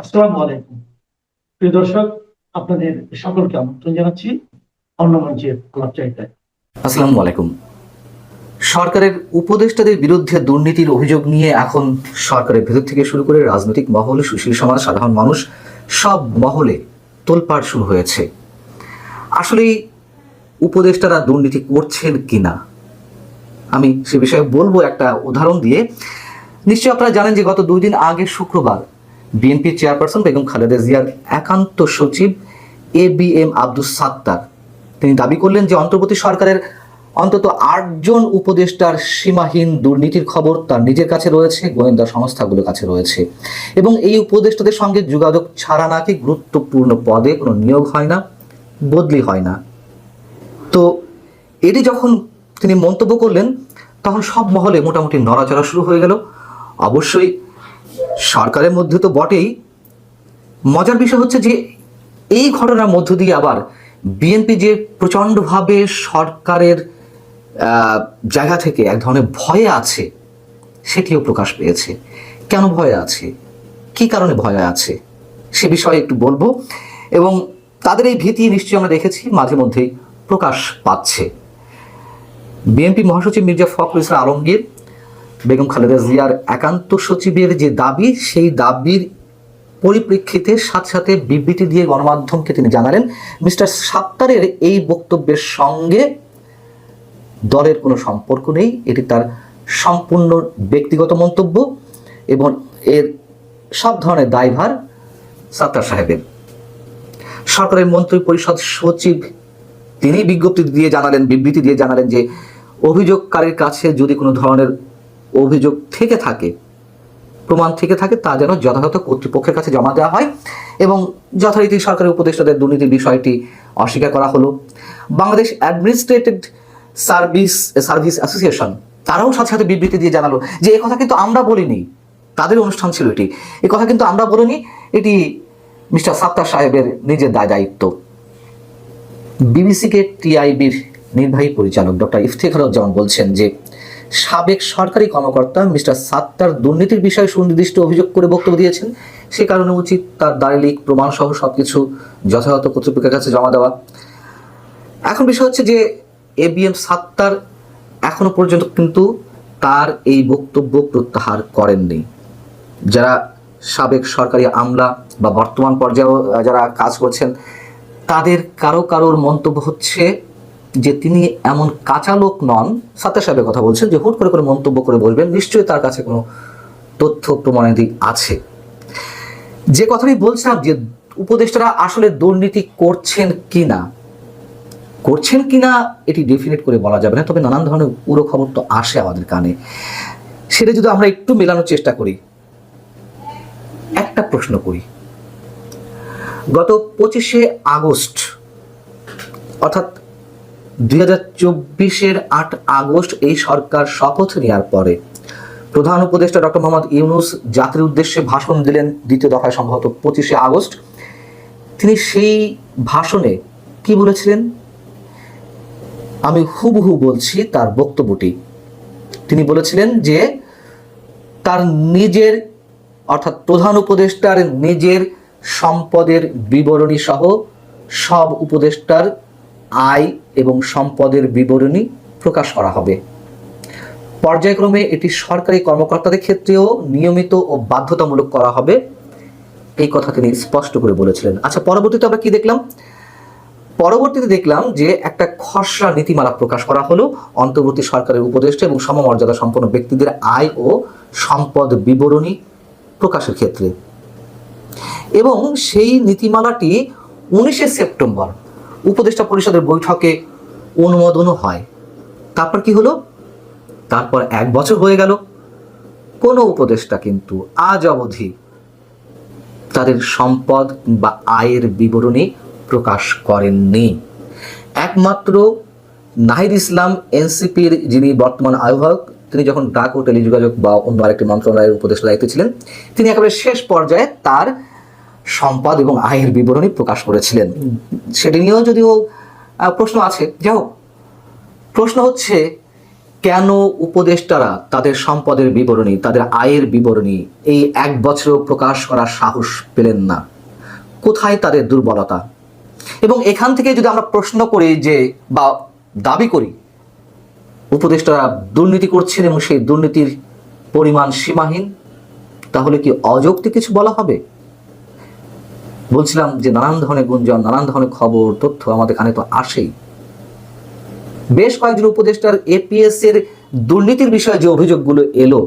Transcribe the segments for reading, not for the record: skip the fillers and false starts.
আসসালামু আলাইকুম প্রিয় দর্শক, আপনাদের সকলকে আমন্ত্রণ জানাচ্ছি অন্য মঞ্চের আলাপচারিতায়। আসসালামু আলাইকুম। সরকারের উপদেষ্টাদের বিরুদ্ধে দুর্নীতির অভিযোগ নিয়ে এখন সরকারের ভেতর থেকে শুরু করে রাজনৈতিক মহল, সুশীল সমাজ, সাধারণ মানুষ সব মহলে তোলপাড় শুরু হয়েছে। আসলে উপদেষ্টারা দুর্নীতি করছেন কিনা আমি সে বিষয়ে বলবো একটা উদাহরণ দিয়ে। নিশ্চয়ই আপনারা জানেন যে গত 2 দিন আগে শুক্রবার বিএনপি চেয়ারপারসন বেগম খালেদা জিয়ার একান্ত সচিব ABM আব্দুস সাত্তার তিনি দাবি করলেন যে অন্তর্বর্তী সরকারের অন্তত 8 জন উপদেষ্টার সীমাহীন দুর্নীতির খবর তার নিজের কাছে রয়েছে, গোয়েন্দা সংস্থাগুলোর কাছে রয়েছে, এবং এই উপদেষ্টাদের সঙ্গে যোগাযোগ ছাড়া নাকি গুরুত্বপূর্ণ পদে কোনো নিয়োগ হয় না, বদলি হয় না। তো এটি যখন তিনি মন্তব্য করলেন তখন সব মহলে মোটামুটি নড়াচড়া শুরু হয়ে গেল। অবশ্যই সরকারের মধ্যে তো বটেই, মজার বিষয় হচ্ছে যে এই ঘটনার মধ্য দিয়ে আবার বিএনপি যে প্রচণ্ডভাবে সরকারের জায়গা থেকে এক ধরনের ভয়ে আছে সেটিও প্রকাশ পেয়েছে। কেন ভয়ে আছে, কি কারণে ভয়ে আছে সে বিষয়ে একটু বলবো, এবং তাদের এই ভীতি নিশ্চয়ই আমরা দেখেছি মাঝে মধ্যেই প্রকাশ পাচ্ছে। বিএনপি মহাসচিব মির্জা ফখরুল ইসলাম আলমগীর বেগম খালেদা জিয়ার একান্ত সচিবের যে দাবি, সেই দাবির পরিপ্রেক্ষিতে সাথে সাথে বিবৃতি দিয়ে গণমাধ্যমকে তিনি জানালেন মিস্টার সাত্তারের এই বক্তব্যের সঙ্গে দলের কোনো সম্পর্ক নেই, এটি তার সম্পূর্ণ ব্যক্তিগত মন্তব্য এবং এর সব ধরনের দায়ভার সাত্তার সাহেবের। সরকারের মন্ত্রী পরিষদ সচিব তিনি বিজ্ঞপ্তি দিয়ে জানালেন, বিবৃতি দিয়ে জানালেন যে অভিযোগকারীর কাছে যদি কোনো ধরনের অভিযোগ থেকে থাকে, প্রমাণ থেকে থাকে, তা যেন যথাযথ কর্তৃপক্ষের কাছে জমা দেওয়া হয়, এবং যথারীতি সরকারের উপদেষ্টাদের দুর্নীতির বিষয়টি অস্বীকার করা হলো। বাংলাদেশ অ্যাডমিনিস্ট্রেটিভ সার্ভিস অ্যাসোসিয়েশন তারাও সাথে সাথে বিবৃতি দিয়ে জানালো যে এই কথা কিন্তু আমরা বলিনি, তাদের অনুষ্ঠান ছিল এটি, এই কথা কিন্তু আমরা বলিনি, এটি মিস্টার সাত্তার সাহেবের নিজের দায়িত্ব। বিবিসিকে টিআইবির নির্বাহী পরিচালক ডক্টর ইফতেখারুজ্জামান বলছেন যে সাবেক সরকারি কর্মকর্তা মিস্টার সাত্তার দুর্নীতির বিষয়ে সুনির্দিষ্ট অভিযোগ করে বক্তব্য দিয়েছেন, সে কারণে উচিত তার দালিলিক প্রমাণ সহ সবকিছু যথাযথ কর্তৃপক্ষের কাছে জমা দেওয়া। এখন বিষয় হচ্ছে যে ABM সাত্তার এখনো পর্যন্ত কিন্তু তার এই বক্তব্য প্রত্যাহার করেননি। যারা সাবেক সরকারি আমলা বা বর্তমান পর্যায়েও যারা কাজ করছেন তাদের কারোর মন্তব্য হচ্ছে যে তিনি এমন কাঁচা লোক নন, সাত্তার সাহেবের কথা বলছেন, যে হুট করে মন্তব্য করে বলবেন, নিশ্চয়ই তার কাছে কোনো তথ্য প্রমাণাদি আছে। যে কথাটি বলছিলাম যে উপদেষ্টারা আসলে দুর্নীতি করছেন কিনা এটি ডেফিনেট করে বলা যাবে না, তবে নানান ধরনের পুরো খবর তো আসে আমাদের কানে। সেটা যদি আমরা একটু মেলানোর চেষ্টা করি, একটা প্রশ্ন করি, গত 25শে আগস্ট অর্থাৎ 2024-এর 8 আগস্ট এই সরকার শপথ নেওয়ার পরে প্রধান উপদেষ্টা ডক্টর মোহাম্মদ ইউনূস জাতির উদ্দেশ্যে ভাষণ দিলেন, দ্বিতীয় দফায় সম্ভবত 25শে আগস্ট। তিনি সেই ভাষণে কি বলেছিলেন আমি হুবহু বলছি তার বক্তব্যটি। তিনি বলেছিলেন যে তার নিজের অর্থাৎ প্রধান উপদেষ্টার নিজের সম্পদের বিবরণী সহ সব উপদেষ্টার আয় এবং সম্পদের বিবরণী প্রকাশ করা হবে। পর্যায়ক্রমে এটি সরকারি কর্মকর্তাদের ক্ষেত্রেও নিয়মিত ও বাধ্যতামূলক করা হবে, এই কথা তিনি স্পষ্ট করে বলেছিলেন। আচ্ছা, পরবর্তীতে আমরা কি দেখলাম? পরবর্তীতে দেখলাম যে একটা খসড়া নীতিমালা প্রকাশ করা হলো অন্তর্বর্তী সরকারের উপদেষ্টা এবং সমমর্যাদা সম্পন্ন ব্যক্তিদের আয় ও সম্পদ বিবরণী প্রকাশের ক্ষেত্রে, এবং সেই নীতিমালাটি 19শে সেপ্টেম্বর উপদেষ্টা পরিষদের বৈঠকে অনুমোদনও হয়। তারপর কি হলো? তারপর 1 বছর হয়ে গেল, কোনো উপদেষ্টা কিন্তু আজ অবধি তাদের সম্পদ বা আয়ের বিবরণী প্রকাশ করেননি। একমাত্র নাহিদ ইসলাম এনসিপির যিনি বর্তমান আহ্বায়ক, তিনি যখন ডাক ও টেলিযোগাযোগ বা অন্য আরেকটি মন্ত্রণালয়ের উপদেষ্টা দায়িত্বে ছিলেন, তিনি একেবারে শেষ পর্যায়ে তার সম্পদ এবং আয়ের বিবরণী প্রকাশ করেছিলেন। সেটি নিয়েও যদিও প্রশ্ন আছে, যাই হোক, প্রশ্ন হচ্ছে কেন উপদেষ্টারা তাদের সম্পদের বিবরণী, তাদের আয়ের বিবরণী এই 1 বছরেও প্রকাশ করার সাহস পেলেন না? কোথায় তাদের দুর্বলতা? এবং এখান থেকে যদি আমরা প্রশ্ন করি যে বা দাবি করি উপদেষ্টারা দুর্নীতি করছেন এবং সেই দুর্নীতির পরিমাণ সীমাহীন, তাহলে কি অযৌক্তিক কিছু বলা হবে? বলছিলাম যে নানান ধরনের গুঞ্জন, নানান ধরনের খবর তথ্য আমাদের কানে তো আসেই। বেশ কয়েকজন উপদেষ্টার এপিএস এর দুর্নীতির বিষয়ে যে অভিযোগগুলো এলো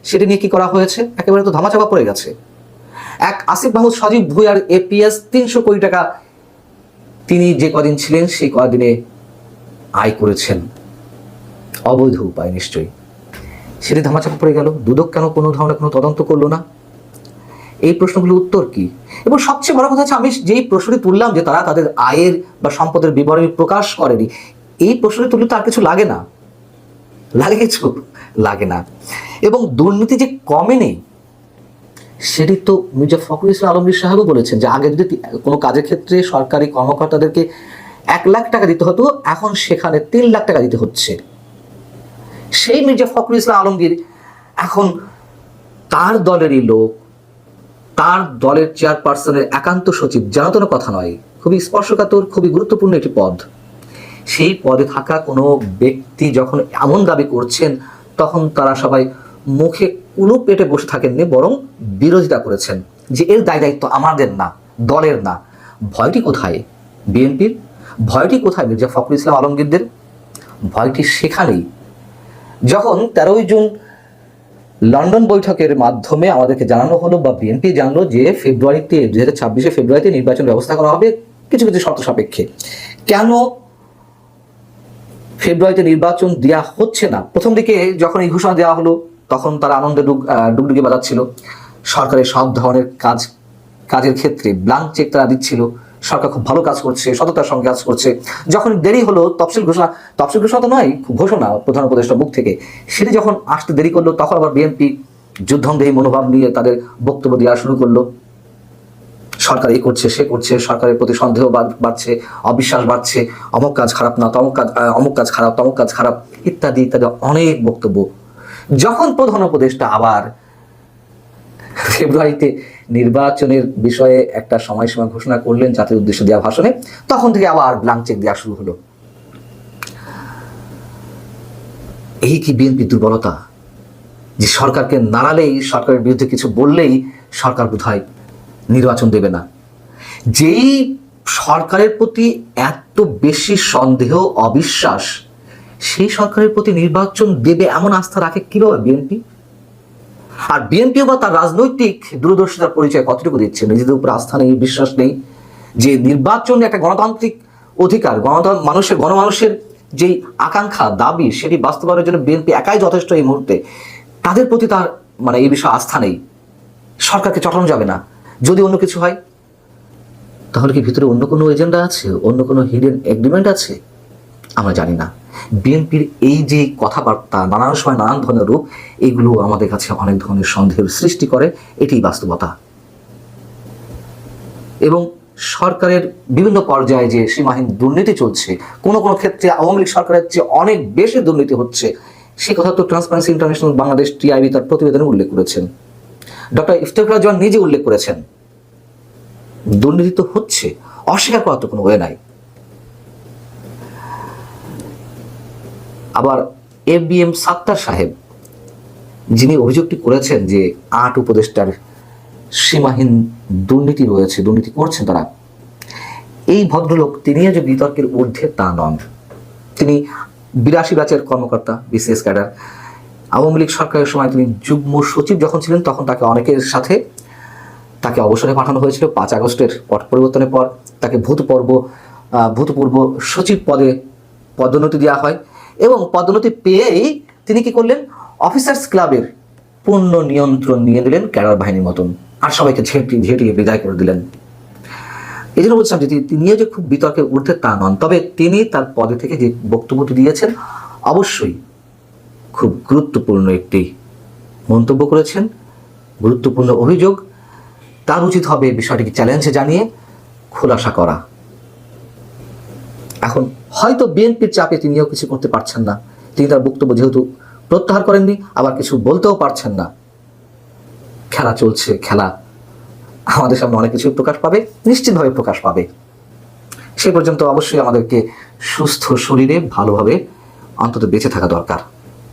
সেটা নিয়ে কি করা হয়েছে? একেবারে তো ধামাচাপা পড়ে গেছে। এক আসিফ মাহমুদ সজীব ভুঁইয়ার এপিএস 300 কোটি টাকা তিনি যে কদিন ছিলেন সেই কদিনে আয় করেছেন অবৈধ উপায়, নিশ্চয়ই সেটি ধামাচাপা পড়ে গেল। দুদক কেন কোনো ধরনের কোনো তদন্ত করলো না? এই প্রশ্নগুলোর উত্তর কি? এবং সবচেয়ে বড় কথা হচ্ছে, আমি যেই প্রশ্নটি তুললাম যে তারা তাদের আয়ের বা সম্পদের বিবরণী প্রকাশ করেনি, এই প্রশ্নটি তুললে তো আর কিছু লাগে না, লাগে কিছু লাগে না। এবং দুর্নীতি যে কমেনি সেটি তো মির্জা ফখরুল ইসলাম আলমগীর সাহেবও বলেছেন যে আগে যদি কোনো কাজের ক্ষেত্রে সরকারি কর্মকর্তাদেরকে 1 লাখ টাকা দিতে হতো, এখন সেখানে 3 লাখ টাকা দিতে হচ্ছে। সেই মির্জা ফখরুল ইসলাম আলমগীর এখন তার দলেরই লোক, তার দলের চেয়ারপারসনের একান্ত সচিব, জানাতন কথা নয়, খুবই স্পর্শকাতর, খুবই গুরুত্বপূর্ণ একটি পদ। সেই পদে থাকা কোনো ব্যক্তি যখন এমন দাবি করছেন, তখন তারা সবাই মুখে কুলুপ পেটে বসে থাকেননি, বরং বিরোধিতা করেছেন যে এর দায় দায়িত্ব আমাদের না, দলের না। ভয়টি কোথায় বিএনপির? ভয়টি কোথায় মির্জা ফখরুল ইসলাম আলমগীরদের? ভয়টি সেখানেই যখন 13ই জুন লন্ডন বৈঠকের মাধ্যমে আমাদেরকে জানানো হলো বা বিএনপি জানলো যে ফেব্রুয়ারিতে 2026 ফেব্রুয়ারিতে নির্বাচন ব্যবস্থা করা হবে কিছু কিছু শর্ত সাপেক্ষে। কেন ফেব্রুয়ারিতে নির্বাচন দেওয়া হচ্ছে না? প্রথম দিকে যখন এই ঘোষণা দেওয়া হলো তখন তারা আনন্দে ডুগডুগি বাজাচ্ছিল। সরকারের সব ধরনের কাজের ক্ষেত্রে ব্ল্যাঙ্ক চেক তারা দিচ্ছিল, সরকার খুব ভালো কাজ করছে, সততার সঙ্গে কাজ করছে। যখন দেরি হলো তফসিল ঘোষণা তো নয়, ঘোষণা প্রধান উপদেষ্টার মুখ থেকে, সেটি যখন আসতে দেরি করলো, তখন আবার বিএনপি যুদ্ধংদেহী মনোভাব নিয়ে তাদের বক্তব্য দেওয়া শুরু করলো। সরকার এই করছে, সে করছে, সরকারের প্রতি সন্দেহ বাড়ছে, অবিশ্বাস বাড়ছে, অমুক কাজ খারাপ না, অমুক কাজ খারাপ, তমুক কাজ খারাপ, ইত্যাদি ইত্যাদি অনেক বক্তব্য। যখন প্রধান উপদেষ্টা আবার ফেব্রুয়ারিতে নির্বাচনের বিষয়ে একটা সময়সীমা ঘোষণা করলেন জাতির উদ্দেশ্যে দেওয়া ভাষণে, তখন থেকে আবার ব্ল্যাঙ্ক চেক দেওয়া শুরু হলো। এই কি বিএনপির দুর্বলতা? যে সরকারকে নাড়ালেই, সরকারের বিরুদ্ধে কিছু বললেই সরকার বোধহয় নির্বাচন দেবে না। যেই সরকারের প্রতি এত বেশি সন্দেহ, অবিশ্বাস, সেই সরকারের প্রতি নির্বাচন দেবে এমন আস্থা রাখে কিভাবে বিএনপি? আর বিএনপিও বা তার রাজনৈতিক দূরদর্শিতার পরিচয় কতটুকু দিচ্ছে? নিজেদের উপর আস্থা নেই, বিশ্বাস নেই যে নির্বাচন একটা গণতান্ত্রিক অধিকার, গণমানুষের যেই আকাঙ্ক্ষা, দাবি, সেটি বাস্তবায়নের জন্য বিএনপি একাই যথেষ্ট এই মুহূর্তে। তাদের প্রতি তার এই বিষয়ে আস্থা নেই। সরকারকে চটানো যাবে না। যদি অন্য কিছু হয়, তাহলে কি ভিতরে অন্য কোনো এজেন্ডা আছে, অন্য কোনো হিডেন এগ্রিমেন্ট আছে? আমরা জানি না। বিএনপির এই যে কথাবার্তা, নানান সময় নানান ধরনের রূপ, এগুলো আমাদের কাছে অনেক ধরনের সন্দেহের সৃষ্টি করে। এটি বাস্তবতা। এবং সরকারের বিভিন্ন পর্যায়ে যে সীমাহীন দুর্নীতি চলছে, কোনো কোনো ক্ষেত্রে আওয়ামী লীগ সরকারের চেয়ে অনেক বেশি দুর্নীতি হচ্ছে, সে কথা তো ট্রান্সপারেন্সি ইন্টারন্যাশনাল বাংলাদেশ টিআইবি তার প্রতিবেদনে উল্লেখ করেছেন। ডক্টর ইফতেখার জামান নিজে উল্লেখ করেছেন দুর্নীতি তো হচ্ছে, অস্বীকার করার তো কোনো ওয়ে নাই। আবার FBM সাত্তার সাহেব, যিনি অভিযোগটি করেছেন যে 8 উপদেষ্টার সীমাহীন দুর্নীতি রয়েছে, দুর্নীতি করছেন তারা, এই ভদ্রলোক তিনিও যে বিতর্কের ঊর্ধ্বে তা নন। তিনি 82 ব্যাচের কর্মকর্তা, বিসিএস ক্যাডার। আওয়ামী লীগ সরকারের সময় তিনি যুগ্ম সচিব যখন ছিলেন, তখন তাকে অনেকের সাথে তাকে অবসরে পাঠানো হয়েছিল। 5 আগস্টের পট পরিবর্তনের পর তাকে ভূতপূর্ব সচিব পদে পদোন্নতি দেওয়া হয় এবং পদোন্নতি পেয়েই তিনি কি করলেন? অফিসার্স ক্লাবের পূর্ণ নিয়ন্ত্রণ নিয়ে নিলেন ক্যাডার বাহিনীর মতন, আর সবাইকে ঝেঁটিয়ে বিদায় করে দিলেন। এই জন্য বলছিলাম যে তিনিও যে খুব বিতর্কের ঊর্ধ্বে তা নন, তবে তিনি তার পদে থেকে যে বক্তব্যটি দিয়েছেন অবশ্যই খুব গুরুত্বপূর্ণ একটি মন্তব্য করেছেন, গুরুত্বপূর্ণ অভিযোগ। তার উচিত হবে বিষয়টিকে চ্যালেঞ্জে জানিয়ে খোলাসা করা। এখন হয়তো বিএনপির চাপে তিনিও কিছু করতে পারছেন না, তিনি তার বক্তব্য যেহেতু প্রত্যাহার করেননি, আবার কিছু বলতেও পারছেন না। খেলা চলছে, খেলা আমাদের সামনে অনেক কিছু প্রকাশ পাবে, নিশ্চিতভাবে প্রকাশ পাবে। সে পর্যন্ত অবশ্যই আমাদেরকে সুস্থ শরীরে ভালোভাবে অন্তত বেঁচে থাকা দরকার।